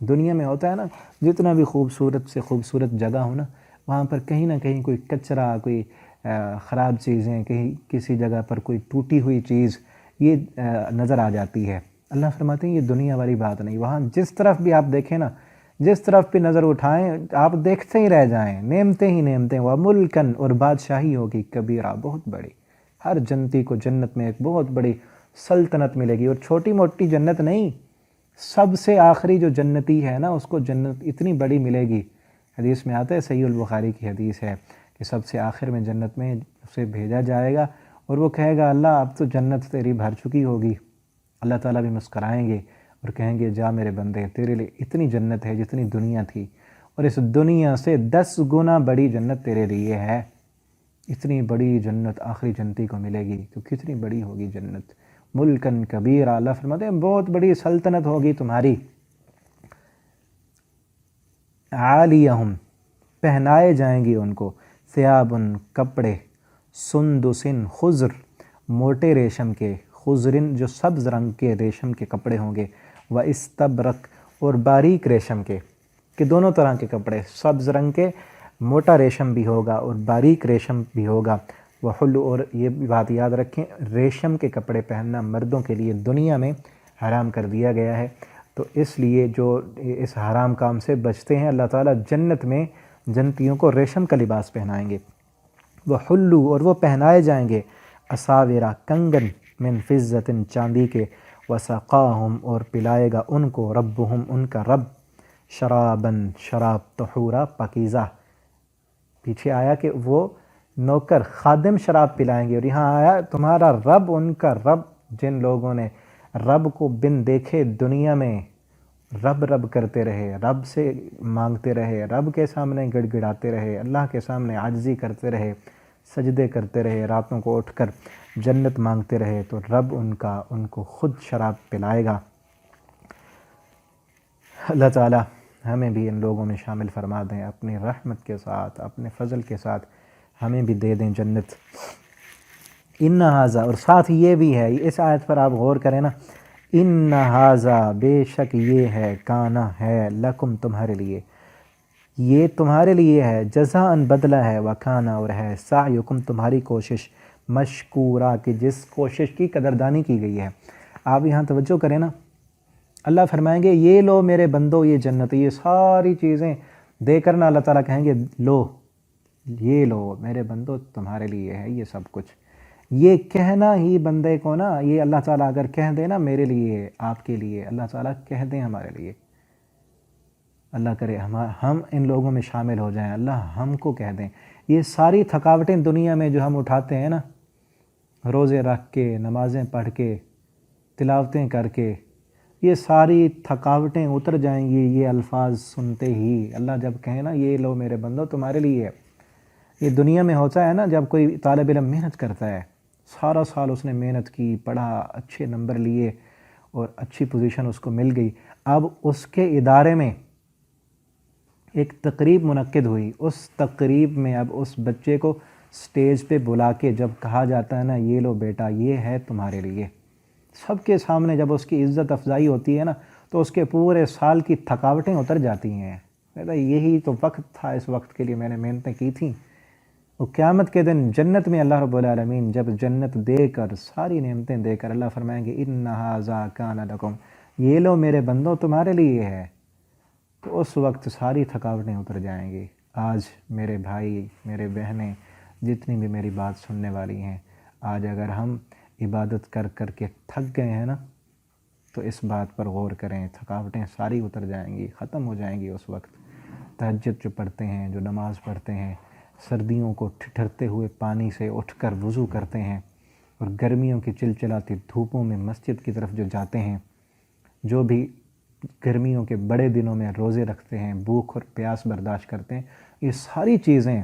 دنیا میں ہوتا ہے نا، جتنا بھی خوبصورت سے خوبصورت جگہ ہو نا، وہاں پر کہیں نہ کہیں کوئی کچرا، کوئی خراب چیزیں، کہیں کسی جگہ پر کوئی ٹوٹی ہوئی چیز یہ نظر آ جاتی ہے۔ اللہ فرماتے ہیں یہ دنیا والی بات نہیں، وہاں جس طرف بھی آپ دیکھیں نا، جس طرف بھی نظر اٹھائیں آپ دیکھتے ہی رہ جائیں، نعمتیں ہی نعمتیں، وَمُلْكًا، اور بادشاہی ہوگی، کبیرہ، بہت بڑی۔ ہر جنتی کو جنت میں ایک بہت بڑی سلطنت ملے گی، اور چھوٹی موٹی جنت نہیں، سب سے آخری جو جنتی ہے نا اس کو جنت اتنی بڑی ملے گی۔ حدیث میں آتا ہے، صحیح البخاری کی حدیث ہے کہ سب سے آخر میں جنت میں اسے بھیجا جائے گا، اور وہ کہے گا اللہ اب تو جنت تیری بھر چکی ہوگی۔ اللہ تعالیٰ بھی مسکرائیں گے اور کہیں گے جا میرے بندے، تیرے لیے اتنی جنت ہے جتنی دنیا تھی، اور اس دنیا سے 10 گنا بڑی جنت تیرے لیے ہے۔ اتنی بڑی جنت آخری جنتی کو ملے گی تو کتنی بڑی ہوگی جنت. ملکن کبیرہ، اللہ فرماتے ہیں بہت بڑی سلطنت ہوگی تمہاری. عالیہم، پہنائے جائیں گی ان کو، ثیابن، کپڑے، سندسن، خضر، موٹے ریشم کے، خضرن جو سبز رنگ کے ریشم کے کپڑے ہوں گے، و استبرق، اور باریک ریشم کے، کہ دونوں طرح کے کپڑے، سبز رنگ کے موٹا ریشم بھی ہوگا اور باریک ریشم بھی ہوگا. وحلو، اور یہ بات یاد رکھیں ریشم کے کپڑے پہننا مردوں کے لیے دنیا میں حرام کر دیا گیا ہے، تو اس لیے جو اس حرام کام سے بچتے ہیں اللہ تعالیٰ جنت میں جنتیوں کو ریشم کا لباس پہنائیں گے. وحلو، اور وہ پہنائے جائیں گے، اساورہ، کنگن، من فضۃ، چاندی کے، وسقاہم، اور پلائے گا ان کو، ربہم، ان کا رب، شرابن، شراب، طہورا، پاکیزہ. پیچھے آیا کہ وہ نوکر خادم شراب پلائیں گے، اور یہاں آیا تمہارا رب، ان کا رب. جن لوگوں نے رب کو بن دیکھے دنیا میں رب رب کرتے رہے، رب سے مانگتے رہے، رب کے سامنے گڑ گڑاتے رہے، اللہ کے سامنے عاجزی کرتے رہے، سجدے کرتے رہے، راتوں کو اٹھ کر جنت مانگتے رہے، تو رب ان کو خود شراب پلائے گا. اللہ تعالیٰ ہمیں بھی ان لوگوں میں شامل فرما دیں، اپنی رحمت کے ساتھ، اپنے فضل کے ساتھ ہمیں بھی دے دیں جنت. ان ھذا، اور ساتھ یہ بھی ہے، اس آیت پر آپ غور کریں نا، ان ھذا، بے شک یہ ہے، کانا ہے، لکم، تمہارے لیے، یہ تمہارے لیے ہے، جزاءً، بدلہ ہے، وکانا، اور ہے، سعیکم، تمہاری کوشش، مشکورہ، کہ جس کوشش کی قدردانی کی گئی ہے. آپ یہاں توجہ کریں نا، اللہ فرمائیں گے یہ لو میرے بندو یہ جنت، یہ ساری چیزیں دے کر نا اللہ تعالیٰ کہیں گے لو، یہ لو میرے بندو تمہارے لیے ہے یہ سب کچھ. یہ کہنا ہی بندے کو نا، یہ اللہ تعالیٰ اگر کہہ دے نا میرے لیے، آپ کے لیے، اللہ تعالیٰ کہہ دیں ہمارے لیے، اللہ کرے ہم ان لوگوں میں شامل ہو جائیں، اللہ ہم کو کہہ دیں. یہ ساری تھکاوٹیں دنیا میں جو ہم اٹھاتے ہیں نا، روزے رکھ کے، نمازیں پڑھ کے، تلاوتیں کر کے، یہ ساری تھکاوٹیں اتر جائیں گی یہ الفاظ سنتے ہی. اللہ جب کہیں نا یہ لو میرے بندو تمہارے لیے ہے. یہ دنیا میں ہوتا ہے نا، جب کوئی طالب علم محنت کرتا ہے، سارا سال اس نے محنت کی، پڑھا، اچھے نمبر لیے اور اچھی پوزیشن اس کو مل گئی، اب اس کے ادارے میں ایک تقریب منعقد ہوئی، اس تقریب میں اب اس بچے کو سٹیج پہ بلا کے جب کہا جاتا ہے نا یہ لو بیٹا یہ ہے تمہارے لیے، سب کے سامنے جب اس کی عزت افزائی ہوتی ہے نا، تو اس کے پورے سال کی تھکاوٹیں اتر جاتی ہیں. کہتا ہے یہی تو وقت تھا، اس وقت کے لیے میں نے محنتیں کی تھیں. وہ قیامت کے دن جنت میں اللہ رب العالمین جب جنت دے کر، ساری نعمتیں دے کر، اللہ فرمائیں گے ان ھذا کان لکم، یہ لو میرے بندو تمہارے لیے ہے، تو اس وقت ساری تھکاوٹیں اتر جائیں گی. آج میرے بھائی، میرے بہنیں، جتنی بھی میری بات سننے والی ہیں، آج اگر ہم عبادت کر کر کے تھک گئے ہیں نا، تو اس بات پر غور کریں، تھکاوٹیں ساری اتر جائیں گی، ختم ہو جائیں گی اس وقت. تہجد جو پڑھتے ہیں، جو نماز پڑھتے ہیں، سردیوں کو ٹھٹھرتے ہوئے پانی سے اٹھ کر وضو کرتے ہیں، اور گرمیوں کی چلچلاتی دھوپوں میں مسجد کی طرف جو جاتے ہیں، جو بھی گرمیوں کے بڑے دنوں میں روزے رکھتے ہیں، بھوک اور پیاس برداشت کرتے ہیں، یہ ساری چیزیں،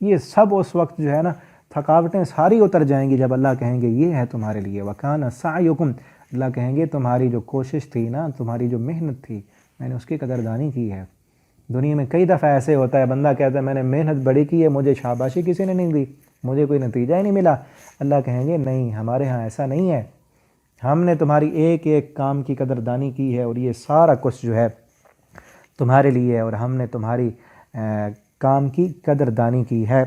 یہ سب اس وقت جو ہے نا تھکاوٹیں ساری اتر جائیں گی جب اللہ کہیں گے یہ ہے تمہارے لیے. وکان سعیکم، اللہ کہیں گے تمہاری جو کوشش تھی نا، تمہاری جو محنت تھی، میں نے اس کی قدردانی کی ہے. دنیا میں کئی دفعہ ایسے ہوتا ہے، بندہ کہتا ہے میں نے محنت بڑی کی ہے، مجھے شاباشی کسی نے نہیں دی، مجھے کوئی نتیجہ ہی نہیں ملا. اللہ کہیں گے نہیں، ہمارے ہاں ایسا نہیں ہے، ہم نے تمہاری ایک ایک کام کی قدردانی کی ہے، اور یہ سارا کچھ جو ہے تمہارے لیے ہے، اور ہم نے تمہاری کام کی قدردانی کی ہے.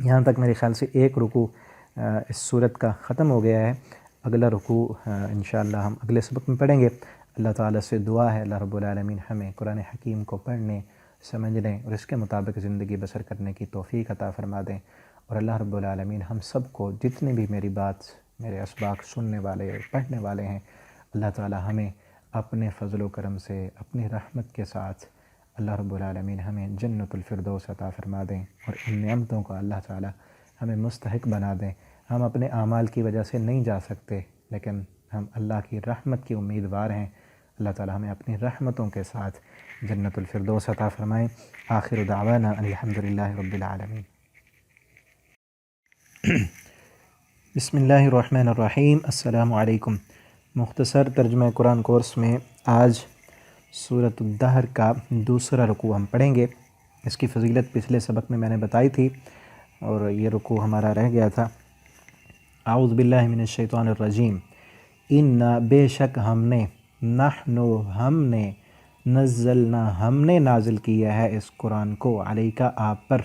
یہاں تک میرے خیال سے ایک رکوع اس صورت کا ختم ہو گیا ہے. اگلا رکوع انشاءاللہ ہم اگلے سبق میں پڑھیں گے. اللہ تعالیٰ سے دعا ہے اللہ رب العالمین ہمیں قرآن حکیم کو پڑھنے، سمجھنے اور اس کے مطابق زندگی بسر کرنے کی توفیق عطا فرما دیں. اور اللہ رب العالمین ہم سب کو، جتنے بھی میری بات، میرے اسباق سننے والے، پڑھنے والے ہیں، اللہ تعالیٰ ہمیں اپنے فضل و کرم سے، اپنی رحمت کے ساتھ اللہ رب العالمین ہمیں جنت الفردوس عطا فرما دیں، اور ان نعمتوں کو اللہ تعالیٰ ہمیں مستحق بنا دیں. ہم اپنے اعمال کی وجہ سے نہیں جا سکتے، لیکن ہم اللہ کی رحمت کی امیدوار ہیں. اللہ تعالیٰ ہمیں اپنی رحمتوں کے ساتھ جنت الفردوس عطا فرمائیں. آخر دعوانا الحمدللہ رب العالمین. بسم اللہ الرحمن الرحیم، السلام علیکم۔ مختصر ترجمہ قرآن کورس میں آج سورۃ الدہر کا دوسرا رکوع ہم پڑھیں گے۔ اس کی فضیلت پچھلے سبق میں نے بتائی تھی اور یہ رکوع ہمارا رہ گیا تھا۔ اعوذ باللہ من الشیطان الرجیم، انا بے شک ہم نے، نحنو ہم نے، نزلنا ہم نے نازل کیا ہے اس قرآن کو، علیکا آپ پر،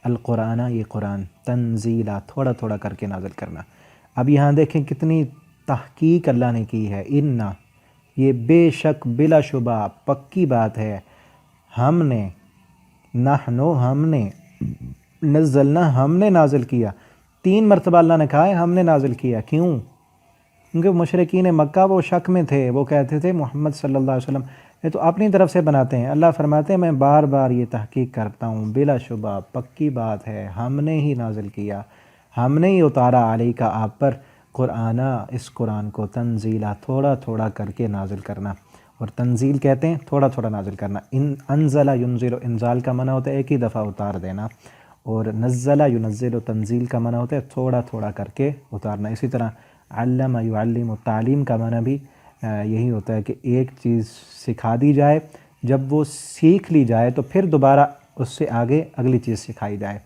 القرآن یہ قرآن، تنزیلا تھوڑا تھوڑا کر کے نازل کرنا۔ اب یہاں دیکھیں کتنی تحقیق اللہ نے کی ہے، انا یہ بے شک بلا شبہ پکی بات ہے، ہم نے، نحنو ہم نے، نزلنا ہم نے نازل کیا۔ 3 مرتبہ اللہ نے کہا ہے ہم نے نازل کیا، کیوں؟ کیونکہ مشرکین مکہ وہ شک میں تھے، وہ کہتے تھے محمد صلی اللہ علیہ وسلم یہ تو اپنی طرف سے بناتے ہیں۔ اللہ فرماتے ہیں میں بار بار یہ تحقیق کرتا ہوں، بلا شبہ پکی بات ہے، ہم نے ہی نازل کیا، ہم نے ہی اتارا علی کا آپ پر قرآن، اس قرآن کو، تنزیلا تھوڑا تھوڑا کر کے نازل کرنا۔ اور تنزیل کہتے ہیں تھوڑا تھوڑا نازل کرنا۔ انزل ینزل، انزال کا معنی ہوتا ہے ایک ہی دفعہ اتار دینا، اور نزل ینزل تنزیل کا معنی ہوتا ہے تھوڑا تھوڑا کر کے اتارنا۔ اسی طرح علم یعلم، تعلیم کا معنی بھی یہی ہوتا ہے کہ ایک چیز سکھا دی جائے، جب وہ سیکھ لی جائے تو پھر دوبارہ اس سے آگے اگلی چیز سکھائی جائے۔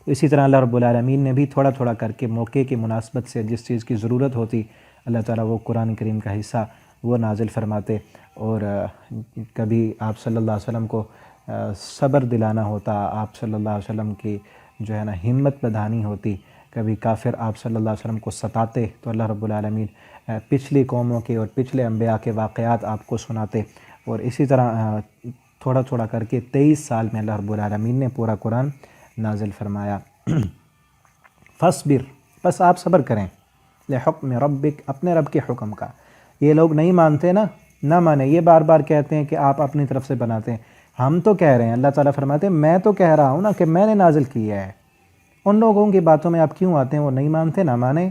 اسی طرح اللہ رب العالمین نے بھی تھوڑا تھوڑا کر کے موقع کی مناسبت سے جس چیز کی ضرورت ہوتی اللہ تعالیٰ وہ قرآن کریم کا حصہ وہ نازل فرماتے۔ اور کبھی آپ صلی اللہ علیہ وسلم کو صبر دلانا ہوتا، آپ صلی اللہ علیہ وسلم کی جو ہے نا ہمت بڑھانی ہوتی، کبھی کافر آپ صلی اللہ علیہ وسلم کو ستاتے تو اللہ رب العالمین پچھلی قوموں کے اور پچھلے انبیاء کے واقعات آپ کو سناتے۔ اور اسی طرح تھوڑا تھوڑا کر کے 23 سال میں اللہ رب العالمین نے پورا قرآن نازل فرمایا۔ فاصبر، بس آپ صبر کریں، لحکم ربک، اپنے رب کے حکم کا۔ یہ لوگ نہیں مانتے نا، نہ مانے، یہ بار بار کہتے ہیں کہ آپ اپنی طرف سے بناتے ہیں، ہم تو کہہ رہے ہیں، اللہ تعالیٰ فرماتے ہیں میں تو کہہ رہا ہوں نا کہ میں نے نازل کیا ہے، ان لوگوں کی باتوں میں آپ کیوں آتے ہیں؟ وہ نہیں مانتے، نہ مانے،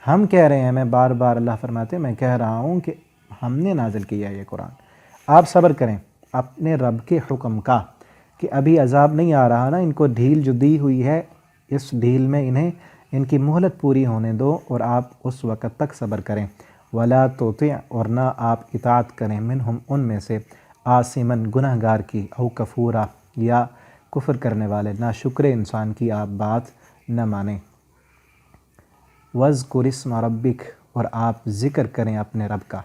ہم کہہ رہے ہیں، میں بار بار اللہ فرماتے ہیں میں کہہ رہا ہوں کہ ہم نے نازل کیا ہے یہ قرآن۔ آپ صبر کریں اپنے رب کے حکم کا، کہ ابھی عذاب نہیں آ رہا نا، ان کو ڈھیل جو دی ہوئی ہے، اس ڈھیل میں انہیں ان کی مہلت پوری ہونے دو اور آپ اس وقت تک صبر کریں۔ ولا تطع، اور نہ آپ اطاعت کریں، منہم ان میں سے، آثماً گناہ گار کی، او کفورا یا کفر کرنے والے، نا شکر انسان کی آپ بات نہ مانیں۔ وَاذْكُرِ اسْمَ رَبِّكَ، اور آپ ذکر کریں اپنے رب کا،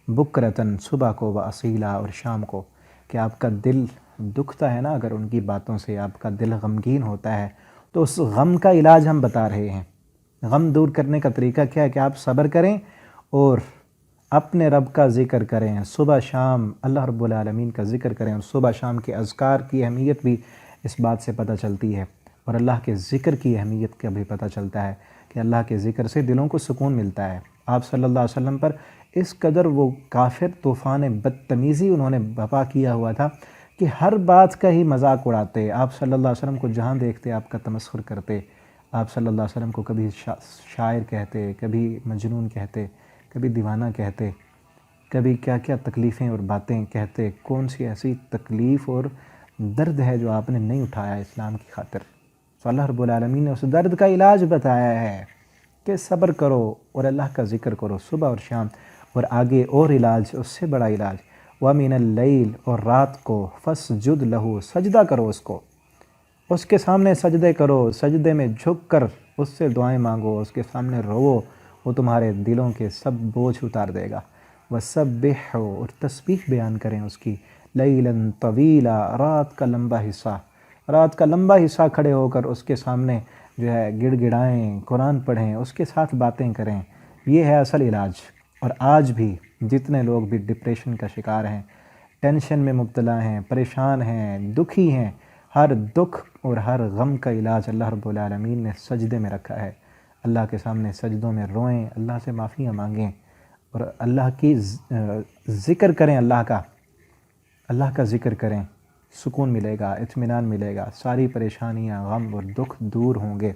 بکرتاً صبح کو، وَأَصِیلًا اور شام کو، کہ آپ کا دل دکھتا ہے نا اگر ان کی باتوں سے، آپ کا دل غمگین ہوتا ہے تو اس غم کا علاج ہم بتا رہے ہیں۔ غم دور کرنے کا طریقہ کیا ہے کہ آپ صبر کریں اور اپنے رب کا ذکر کریں، صبح شام اللہ رب العالمین کا ذکر کریں۔ اور صبح شام کے اذکار کی اہمیت بھی اس بات سے پتہ چلتی ہے، اور اللہ کے ذکر کی اہمیت کا بھی پتہ چلتا ہے کہ اللہ کے ذکر سے دلوں کو سکون ملتا ہے۔ آپ صلی اللہ علیہ وسلم پر اس قدر وہ کافر طوفان بدتمیزی انہوں نے بپا کیا ہوا تھا کہ ہر بات کا ہی مذاق اڑاتے، آپ صلی اللہ علیہ وسلم کو جہاں دیکھتے آپ کا تمسخر کرتے، آپ صلی اللہ علیہ وسلم کو کبھی شاعر کہتے، کبھی مجنون کہتے، کبھی دیوانہ کہتے، کبھی کیا کیا تکلیفیں اور باتیں کہتے۔ کون سی ایسی تکلیف اور درد ہے جو آپ نے نہیں اٹھایا اسلام کی خاطر؟ تو اللہ رب العالمین نے اس درد کا علاج بتایا ہے کہ صبر کرو اور اللہ کا ذکر کرو صبح اور شام، اور آگے اور علاج، اس سے بڑا علاج، وَمِنَ اللَّيْلِ، اور رات کو، فَاسْجُدْ لَهُ، سجدہ کرو اس کو، اس کے سامنے سجدے کرو، سجدے میں جھک کر اس سے دعائیں مانگو، اس کے سامنے رو، وہ تمہارے دلوں کے سب بوجھ اتار دے گا۔ وَسَبِّحْ، اور تسبیح بیان کریں اس کی، لَيْلًا طَوِيلًا، رات کا لمبا حصہ، رات کا لمبا حصہ کھڑے ہو کر اس کے سامنے جو ہے گڑ گڑائیں، قرآن پڑھیں، اس کے ساتھ باتیں کریں، یہ ہے اصل علاج۔ اور آج بھی جتنے لوگ بھی ڈپریشن کا شکار ہیں، ٹینشن میں مبتلا ہیں، پریشان ہیں، دکھی ہیں، ہر دکھ اور ہر غم کا علاج اللہ رب العالمین نے سجدے میں رکھا ہے۔ اللہ کے سامنے سجدوں میں روئیں، اللہ سے معافیاں مانگیں اور اللہ کی ذکر کریں، اللہ کا ذکر کریں، سکون ملے گا، اطمینان ملے گا، ساری پریشانیاں، غم اور دکھ دور ہوں گے،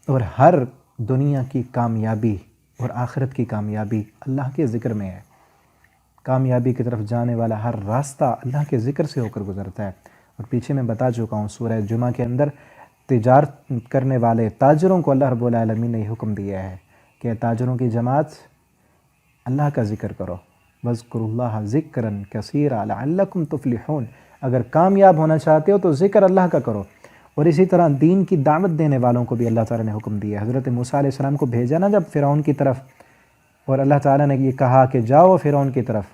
اور ہر دنیا کی کامیابی اور آخرت کی کامیابی اللہ کے ذکر میں ہے۔ کامیابی کی طرف جانے والا ہر راستہ اللہ کے ذکر سے ہو کر گزرتا ہے۔ اور پیچھے میں بتا چکا ہوں سورہ جمعہ کے اندر تجارت کرنے والے تاجروں کو اللہ رب العالمین نے یہ حکم دیا ہے کہ تاجروں کی جماعت اللہ کا ذکر کرو، وَاذْكُرُوا اللَّهَ ذِكْرًا كَثِيرًا لَعَلَّكُمْ تُفْلِحُونَ، اگر کامیاب ہونا چاہتے ہو تو ذکر اللہ کا کرو۔ اور اسی طرح دین کی دعوت دینے والوں کو بھی اللہ تعالیٰ نے حکم دیا۔ حضرت موسیٰ علیہ السلام کو بھیجا نا جب فرعون کی طرف، اور اللہ تعالیٰ نے یہ کہا کہ جاؤ فرعون کی طرف،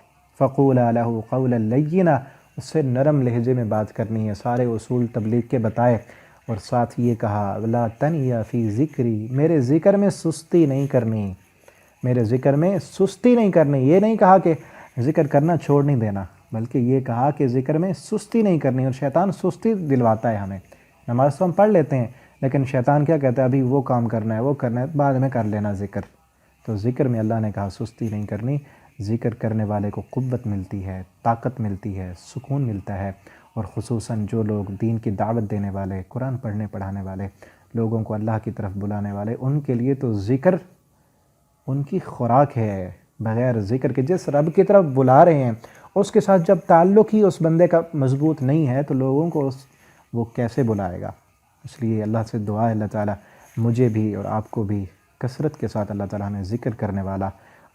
فَقُولَا لَهُ قَوْلًا لَيِّنًا، اس سے نرم لہجے میں بات کرنی ہے، سارے اصول تبلیغ کے بتائے، اور ساتھ یہ کہا وَلَا تَنْيَا فِي ذِكْرِي، میرے ذکر میں سستی نہیں کرنی، میرے ذکر میں سستی نہیں کرنی۔ یہ نہیں کہا کہ ذکر کرنا چھوڑ نہیں دینا، بلکہ یہ کہا کہ ذکر میں سستی نہیں کرنی، اور شیطان سستی دلواتا ہے ہمیں۔ نماز تو ہم پڑھ لیتے ہیں، لیکن شیطان کیا کہتا ہے، ابھی وہ کام کرنا ہے، وہ کرنا ہے، بعد میں کر لینا ذکر۔ تو ذکر میں اللہ نے کہا سستی نہیں کرنی، ذکر کرنے والے کو قوت ملتی ہے، طاقت ملتی ہے، سکون ملتا ہے، اور خصوصاً جو لوگ دین کی دعوت دینے والے، قرآن پڑھنے پڑھانے والے، لوگوں کو اللہ کی طرف بلانے والے، ان کے لیے تو ذکر ان کی خوراک ہے۔ بغیر ذکر کے جس رب کی طرف بلا رہے ہیں اس کے ساتھ جب تعلق ہی اس بندے کا مضبوط نہیں ہے تو لوگوں کو وہ کیسے بلائے گا؟ اس لیے اللہ سے دعا ہے اللہ تعالیٰ مجھے بھی اور آپ کو بھی کثرت کے ساتھ اللہ تعالیٰ ہمیں ذکر کرنے والا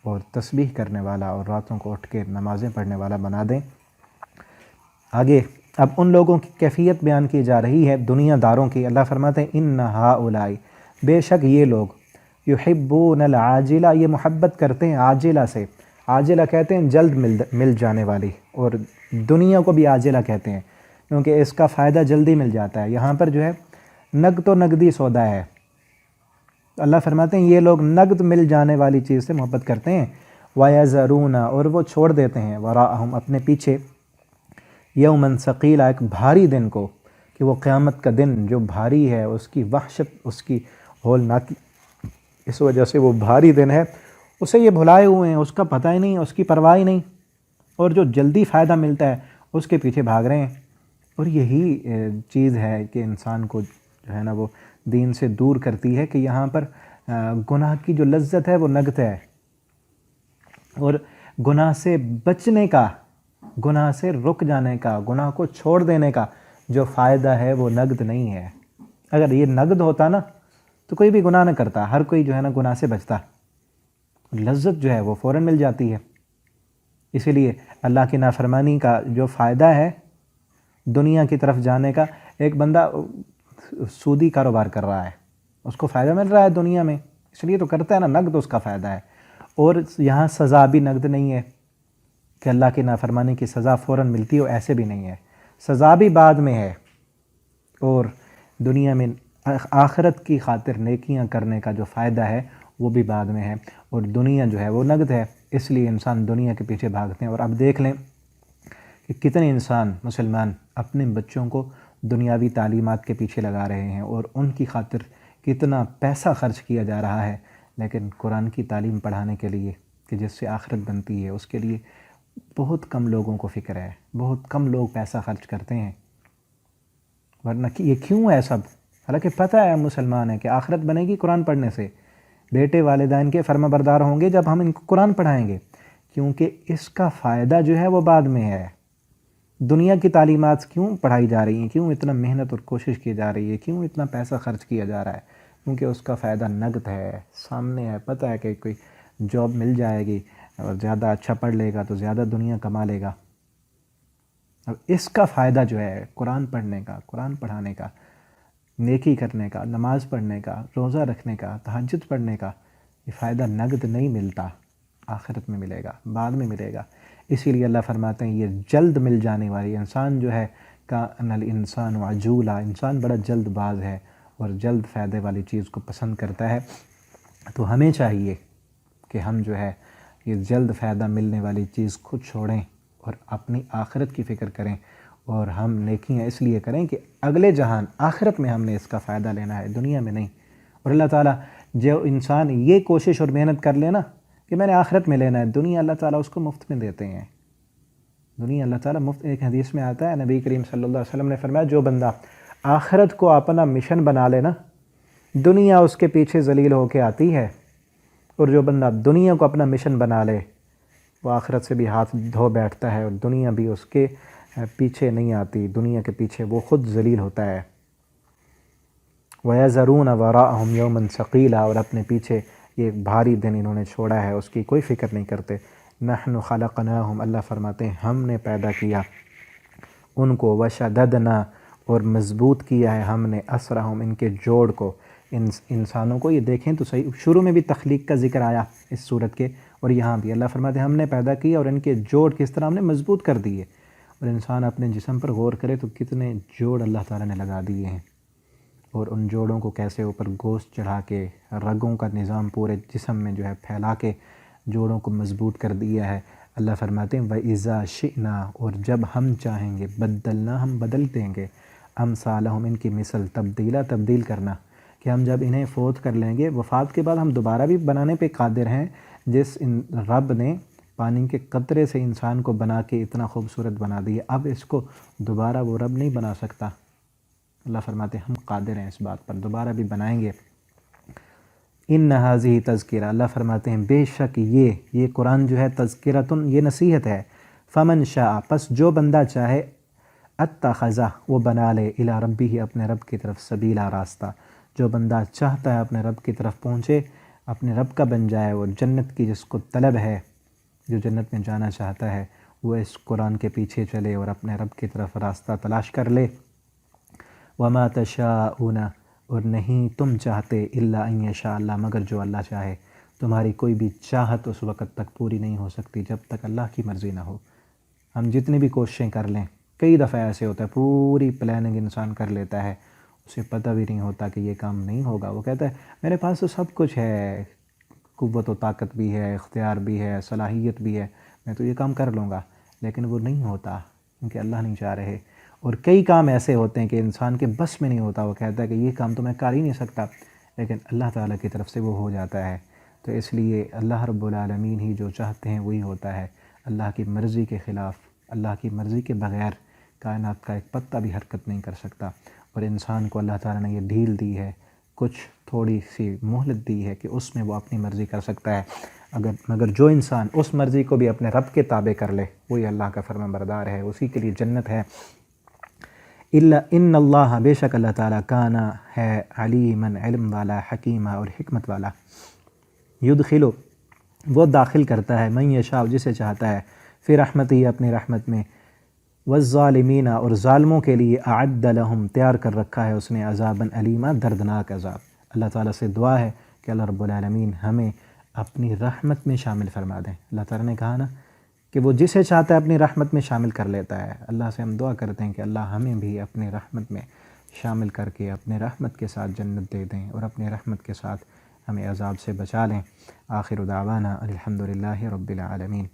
اور تسبیح کرنے والا اور راتوں کو اٹھ کے نمازیں پڑھنے والا بنا دیں۔ آگے اب ان لوگوں کی کیفیت بیان کی جا رہی ہے، دنیا داروں کی۔ اللہ فرماتے ہیں ان ہؤلاء، بے شک یہ لوگ، یحبون العاجلہ، یہ محبت کرتے ہیں عاجلہ سے۔ عاجلہ کہتے ہیں جلد مل جانے والی، اور دنیا کو بھی عاجلہ کہتے ہیں کیونکہ اس کا فائدہ جلدی مل جاتا ہے۔ یہاں پر جو ہے نقد و نقدی سودا ہے۔ اللہ فرماتے ہیں یہ لوگ نقد مل جانے والی چیز سے محبت کرتے ہیں، وَيَذَرُونَ، اور وہ چھوڑ دیتے ہیں، وَرَاءَهُمْ، اپنے پیچھے، یوماً ثقیلا، ایک بھاری دن کو، کہ وہ قیامت کا دن جو بھاری ہے، اس کی وحشت، اس کی ہولناکی، اس وجہ سے وہ بھاری دن ہے، اسے یہ بھلائے ہوئے ہیں، اس کا پتہ ہی نہیں، اس کی پرواہ ہی نہیں، اور جو جلدی فائدہ ملتا ہے اس کے پیچھے بھاگ رہے ہیں۔ اور یہی چیز ہے کہ انسان کو جو ہے نا وہ دین سے دور کرتی ہے، کہ یہاں پر گناہ کی جو لذت ہے وہ نقد ہے، اور گناہ سے بچنے کا، گناہ سے رک جانے کا، گناہ کو چھوڑ دینے کا جو فائدہ ہے وہ نقد نہیں ہے۔ اگر یہ نقد ہوتا نا تو کوئی بھی گناہ نہ کرتا، ہر کوئی جو ہے نا گناہ سے بچتا، لذت جو ہے وہ فوراً مل جاتی ہے۔ اسی لیے اللہ کی نافرمانی کا جو فائدہ ہے دنیا کی طرف جانے کا، ایک بندہ سودی کاروبار کر رہا ہے، اس کو فائدہ مل رہا ہے دنیا میں، اس لیے تو کرتا ہے نا، نقد اس کا فائدہ ہے۔ اور یہاں سزا بھی نقد نہیں ہے کہ اللہ کی نافرمانی کی سزا فوراً ملتی ہو، ایسے بھی نہیں ہے، سزا بھی بعد میں ہے، اور دنیا میں آخرت کی خاطر نیکیاں کرنے کا جو فائدہ ہے وہ بھی بعد میں ہے، اور دنیا جو ہے وہ نقد ہے، اس لیے انسان دنیا کے پیچھے بھاگتے ہیں۔ اور اب دیکھ لیں کہ کتنے انسان مسلمان اپنے بچوں کو دنیاوی تعلیمات کے پیچھے لگا رہے ہیں، اور ان کی خاطر کتنا پیسہ خرچ کیا جا رہا ہے، لیکن قرآن کی تعلیم پڑھانے کے لیے کہ جس سے آخرت بنتی ہے، اس کے لیے بہت کم لوگوں کو فکر ہے، بہت کم لوگ پیسہ خرچ کرتے ہیں۔ ورنہ یہ کیوں ہے سب؟ حالانکہ پتہ ہے مسلمان ہے کہ آخرت بنے گی قرآن پڑھنے سے، بیٹے والدین کے فرما بردار ہوں گے جب ہم ان کو قرآن پڑھائیں گے، کیونکہ اس کا فائدہ جو ہے وہ بعد میں ہے۔ دنیا کی تعلیمات کیوں پڑھائی جا رہی ہیں، کیوں اتنا محنت اور کوشش کی جا رہی ہے، کیوں اتنا پیسہ خرچ کیا جا رہا ہے؟ کیونکہ اس کا فائدہ نقد ہے، سامنے ہے، پتہ ہے کہ کوئی جاب مل جائے گی، اور زیادہ اچھا پڑھ لے گا تو زیادہ دنیا کما لے گا۔ اب اس کا فائدہ جو ہے قرآن پڑھنے کا، قرآن پڑھانے کا، نیکی کرنے کا، نماز پڑھنے کا، روزہ رکھنے کا، تہجد پڑھنے کا، یہ فائدہ نقد نہیں ملتا، آخرت میں ملے گا، بعد میں ملے گا۔ اسی لیے اللہ فرماتے ہیں یہ جلد مل جانے والی، انسان جو ہے کان الانسان عجولا، انسان بڑا جلد باز ہے اور جلد فائدے والی چیز کو پسند کرتا ہے۔ تو ہمیں چاہیے کہ ہم جو ہے یہ جلد فائدہ ملنے والی چیز کو چھوڑیں اور اپنی آخرت کی فکر کریں، اور ہم نیکیاں اس لیے کریں کہ اگلے جہان آخرت میں ہم نے اس کا فائدہ لینا ہے، دنیا میں نہیں۔ اور اللہ تعالیٰ جو انسان یہ کوشش اور محنت کر لینا کہ میں نے آخرت میں لینا ہے، دنیا اللہ تعالیٰ اس کو مفت میں دیتے ہیں، دنیا اللہ تعالیٰ مفت۔ ایک حدیث میں آتا ہے نبی کریم صلی اللہ علیہ وسلم نے فرمایا جو بندہ آخرت کو اپنا مشن بنا لینا، دنیا اس کے پیچھے ذلیل ہو کے آتی ہے، اور جو بندہ دنیا کو اپنا مشن بنا لے وہ آخرت سے بھی ہاتھ دھو بیٹھتا ہے، اور دنیا بھی اس کے پیچھے نہیں آتی، دنیا کے پیچھے وہ خود ذلیل ہوتا ہے۔ وَيَذَرُونَ وَرَاءَهُمْ يَوْمًا ثَقِيلًا، اور اپنے پیچھے یہ بھاری دن انہوں نے چھوڑا ہے، اس کی کوئی فکر نہیں کرتے۔ نَحْنُ خَلَقْنَاهُمْ، اللہ فرماتے ہیں ہم نے پیدا کیا ان کو، وَشَدَدْنَا، اور مضبوط کیا ہے ہم نے، أَسْرَهُمْ، ان کے جوڑ کو، انسانوں کو۔ یہ دیکھیں تو صحیح، شروع میں بھی تخلیق کا ذکر آیا اس صورت کے، اور یہاں بھی اللہ فرماتے ہیں ہم نے پیدا کیا اور ان کے جوڑ کس طرح ہم نے مضبوط کر دیے۔ اور انسان اپنے جسم پر غور کرے تو کتنے جوڑ اللہ تعالیٰ نے لگا دیے ہیں، اور ان جوڑوں کو کیسے اوپر گوشت چڑھا کے، رگوں کا نظام پورے جسم میں جو ہے پھیلا کے جوڑوں کو مضبوط کر دیا ہے۔ اللہ فرماتے ہیں وَإِذَا شِئْنَا، اور جب ہم چاہیں گے، بدلنا، ہم بدل دیں گے، امثالہم، ان کی مثل، تبدیلا، تبدیل کرنا، کہ ہم جب انہیں فوت کر لیں گے، وفات کے بعد ہم دوبارہ بھی بنانے پہ قادر ہیں۔ جس رب نے پانی کے قطرے سے انسان کو بنا کے اتنا خوبصورت بنا دیا، اب اس کو دوبارہ وہ رب نہیں بنا سکتا۔ اللہ فرماتے ہیں ہم قادر ہیں اس بات پر، دوبارہ بھی بنائیں گے۔ ان ھذہ تذکرہ، اللہ فرماتے ہیں بے شک یہ قرآن جو ہے تذکرۃن، یہ نصیحت ہے۔ فمن شاء، پس جو بندہ چاہے، اتخذ، وہ بنا لے، الی ربہ، اپنے رب کی طرف، سبیلا، راستہ۔ جو بندہ چاہتا ہے اپنے رب کی طرف پہنچے، اپنے رب کا بن جائے، وہ جنت کی جس کو طلب ہے، جو جنت میں جانا چاہتا ہے، وہ اس قرآن کے پیچھے چلے اور اپنے رب کی طرف راستہ تلاش کر لے۔ وما تشاءون، اور نہیں تم چاہتے، الا ان یشاء اللہ، مگر جو اللہ چاہے۔ تمہاری کوئی بھی چاہت اس وقت تک پوری نہیں ہو سکتی جب تک اللہ کی مرضی نہ ہو۔ ہم جتنی بھی کوششیں کر لیں، کئی دفعہ ایسے ہوتا ہے پوری پلاننگ انسان کر لیتا ہے، اسے پتہ بھی نہیں ہوتا کہ یہ کام نہیں ہوگا۔ وہ کہتا ہے میرے پاس تو سب کچھ ہے، قوت و طاقت بھی ہے، اختیار بھی ہے، صلاحیت بھی ہے، میں تو یہ کام کر لوں گا، لیکن وہ نہیں ہوتا کیونکہ اللہ نہیں چاہ رہے۔ اور کئی کام ایسے ہوتے ہیں کہ انسان کے بس میں نہیں ہوتا، وہ کہتا ہے کہ یہ کام تو میں کر ہی نہیں سکتا، لیکن اللہ تعالیٰ کی طرف سے وہ ہو جاتا ہے۔ تو اس لیے اللہ رب العالمین ہی جو چاہتے ہیں وہی ہوتا ہے۔ اللہ کی مرضی کے خلاف، اللہ کی مرضی کے بغیر کائنات کا ایک پتا بھی حرکت نہیں کر سکتا۔ اور انسان کو اللہ تعالیٰ نے یہ ڈھیل دی ہے، کچھ تھوڑی سی مہلت دی ہے کہ اس میں وہ اپنی مرضی کر سکتا ہے، مگر جو انسان اس مرضی کو بھی اپنے رب کے تابع کر لے، وہی اللہ کا فرمان بردار ہے، اسی کے لیے جنت ہے۔ ان اللہ، بے شک اللہ تعالیٰ، کانا، ہے، علیماً، علم والا، حکیمہ، اور حکمت والا۔ یدخلو، وہ داخل کرتا ہے، من یشاء، جسے چاہتا ہے، فی رحمتہ، اپنی رحمت میں، والظالمین، اور ظالموں کے لیے، اعد لہم، تیار کر رکھا ہے اس نے، عذاباً علیما، دردناک عذاب۔ اللہ تعالیٰ سے دعا ہے کہ اللہ رب العالمین ہمیں اپنی رحمت میں شامل فرما دیں۔ اللہ تعالیٰ نے کہا نا کہ وہ جسے چاہتا ہے اپنی رحمت میں شامل کر لیتا ہے۔ اللہ سے ہم دعا کرتے ہیں کہ اللہ ہمیں بھی اپنی رحمت میں شامل کر کے اپنے رحمت کے ساتھ جنت دے دیں، اور اپنے رحمت کے ساتھ ہمیں عذاب سے بچا لیں۔ آخر دعوانا الحمدللہ رب العالمین۔